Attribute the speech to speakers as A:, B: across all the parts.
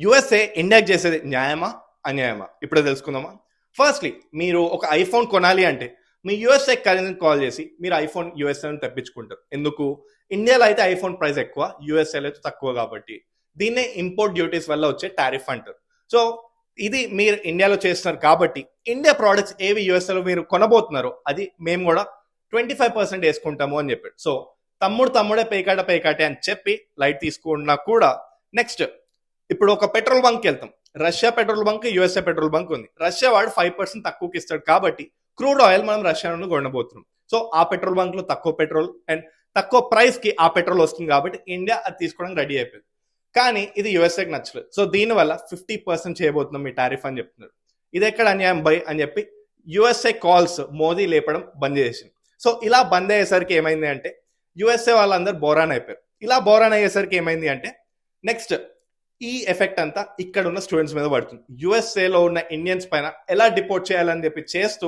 A: USA ఇండియాకి చేసేది న్యాయమా అన్యాయమా ఇప్పుడే తెలుసుకుందామా. ఫస్ట్లీ మీరు ఒక ఐఫోన్ కొనాలి అంటే మీ యుఎస్ఏ కరెన్సీ కాల్ చేసి మీరు ఐఫోన్ యుఎస్ఏ తెప్పించుకుంటారు. ఎందుకు? ఇండియాలో అయితే ఐఫోన్ ప్రైస్ ఎక్కువ, యుఎస్ఏలో అయితే తక్కువ కాబట్టి. దీన్నే ఇంపోర్ట్ డ్యూటీస్ వల్ల వచ్చే టారిఫ్ అంటారు. సో ఇది మీరు ఇండియాలో చేస్తున్నారు కాబట్టి ఇండియా ప్రోడక్ట్స్ ఏవి యుఎస్ఏలో మీరు కొనబోతున్నారో అది మేము కూడా 25% వేసుకుంటాము అని చెప్పాడు. సో తమ్ముడే పేకాటే అని చెప్పి లైట్ తీసుకున్నా కూడా నెక్స్ట్ ఇప్పుడు ఒక పెట్రోల్ బంక్ వెళ్తాం. Russia petrol bunk, USA petrol bunk ఉంది. రష్యా వాడు 5% తక్కువకి ఇస్తాడు కాబట్టి క్రూడ్ ఆయిల్ మనం రష్యా నుండి కొనబోతున్నాం. సో ఆ పెట్రోల్ బంక్ లో తక్కువ పెట్రోల్ అండ్ తక్కువ ప్రైస్ కి ఆ పెట్రోల్ వస్తుంది కాబట్టి ఇండియా అది తీసుకోవడానికి రెడీ అయిపోయింది. కానీ ఇది యుఎస్ఏకి నచ్చలేదు. సో దీనివల్ల 50% చేయబోతున్నాం మీ టారిఫ్ అని చెప్తున్నారు. ఇది ఎక్కడ అన్యాయం బై అని చెప్పి యుఎస్ఏ కాల్స్ మోదీ లేపడం బంద్ చేసింది. సో ఇలా బంద్ అయ్యేసరికి ఏమైంది అంటే యుఎస్ఏ వాళ్ళందరూ బోరాన్ అయిపోయారు. ఇలా బోరాన్ అయ్యేసరికి ఏమైంది అంటే నెక్స్ట్ ఈ ఎఫెక్ట్ అంతా ఇక్కడ ఉన్న స్టూడెంట్స్ మీద పడుతుంది. యుఎస్ఏలో ఉన్న ఇండియన్స్ పైన ఎలా డిపోర్ట్ చేయాలని చెప్పి చేస్తూ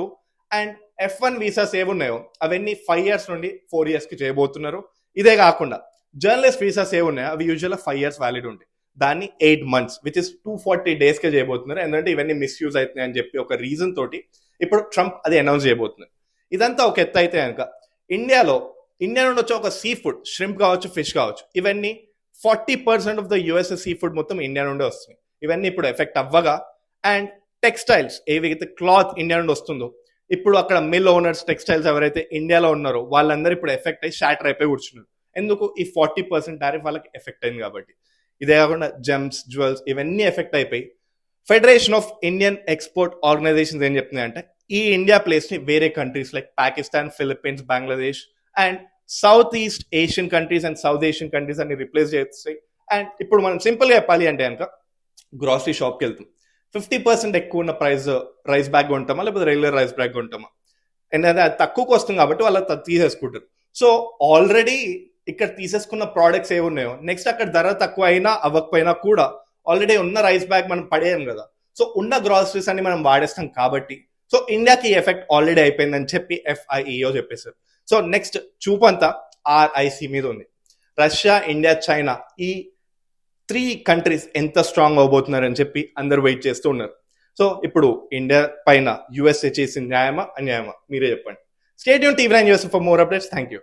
A: అండ్ F1 వీసాస్ ఏమున్నాయో అవన్నీ 5 years నుండి 4 years కి చేయబోతున్నారు. ఇదే కాకుండా జర్నలిస్ట్ వీసాస్ ఏమున్నాయో అవి యూజువల్గా 5 years వ్యాలిడ్ ఉంటాయి. దాన్ని 8 months విచ్ ఇస్ 240 days కే చేయబోతున్నారు. ఎందుకంటే ఇవన్నీ మిస్యూజ్ అవుతున్నాయి అని చెప్పి ఒక రీజన్ తోటి ఇప్పుడు ట్రంప్ అది అనౌన్స్ చేయబోతున్నారు. ఇదంతా ఒక ఎత్తు అయితే కనుక ఇండియా నుండి వచ్చే ఒక సీ ఫుడ్, ష్రింప్ కావచ్చు, ఫిష్ కావచ్చు, ఇవన్నీ 40% of the USA sea food మొత్తం ఇండియా నుండి వస్తుంది. ఇవన్నీ ఇప్పుడు ఎఫెక్ట్ అవ్వగా అండ్ టెక్స్టైల్స్ ఏవైతే క్లాత్ ఇండియా నుండి వస్తుందో ఇప్పుడు అక్కడ మిల్ ఓనర్స్, టెక్స్టైల్స్ ఎవరైతే ఇండియాలో ఉన్నారో వాళ్ళందరూ ఇప్పుడు ఎఫెక్ట్ అయ్యి షాటర్ అయిపోయి కూర్చున్నారు. ఎందుకు? ఈ 40% టారిఫ్ వాళ్ళకి ఎఫెక్ట్ అయింది కాబట్టి. ఇదే కాకుండా జెమ్స్, జ్యువెల్స్ ఇవన్నీ ఎఫెక్ట్ అయిపోయి federation of Indian export organisations ఏం చెప్తున్నాయి అంటే ఈ ఇండియా ప్లేస్ ని వేరే countries like Pakistan, Philippines, Bangladesh and south east Asian countries and south Asian countries అన్ని రిప్లేస్ చేస్తాయి. అండ్ ఇప్పుడు మనం సింపుల్ గా చెప్పాలి అంటే కనుక గ్రాసరీ షాప్కి వెళ్తాం, 50% ఎక్కువ ఉన్న ప్రైస్ రైస్ బ్యాగ్ కొంటామా లేకపోతే రెగ్యులర్ రైస్ బ్యాగ్ కొంటామా? ఎందుకంటే అది తక్కువకి వస్తుంది కాబట్టి వాళ్ళు తీసేసుకుంటారు. సో ఆల్రెడీ ఇక్కడ తీసేసుకున్న ప్రోడక్ట్స్ ఏవి ఉన్నాయో నెక్స్ట్ అక్కడ ధర తక్కువ అయినా అవ్వకపోయినా కూడా ఆల్రెడీ ఉన్న రైస్ బ్యాగ్ మనం పడేయం కదా. సో ఉన్న గ్రాసరీస్ అన్ని మనం వాడేస్తాం కాబట్టి సో ఇండియాకి ఈ ఎఫెక్ట్ ఆల్రెడీ అయిపోయిందని చెప్పి FIEO చెప్పేశారు. సో నెక్స్ట్ చూపంతా RIC మీద ఉంది. రష్యా, ఇండియా, చైనా ఈ 3 కంట్రీస్ ఎంత స్ట్రాంగ్ అవబోతున్నారని చెప్పి అందరు వెయిట్ చేస్తూ ఉన్నారు. సో ఇప్పుడు ఇండియా పైన యుఎస్ఏ చేసిన న్యాయమా అన్యాయమా మీరే చెప్పండి. Stay tune TV9 US for more updates. Thank you.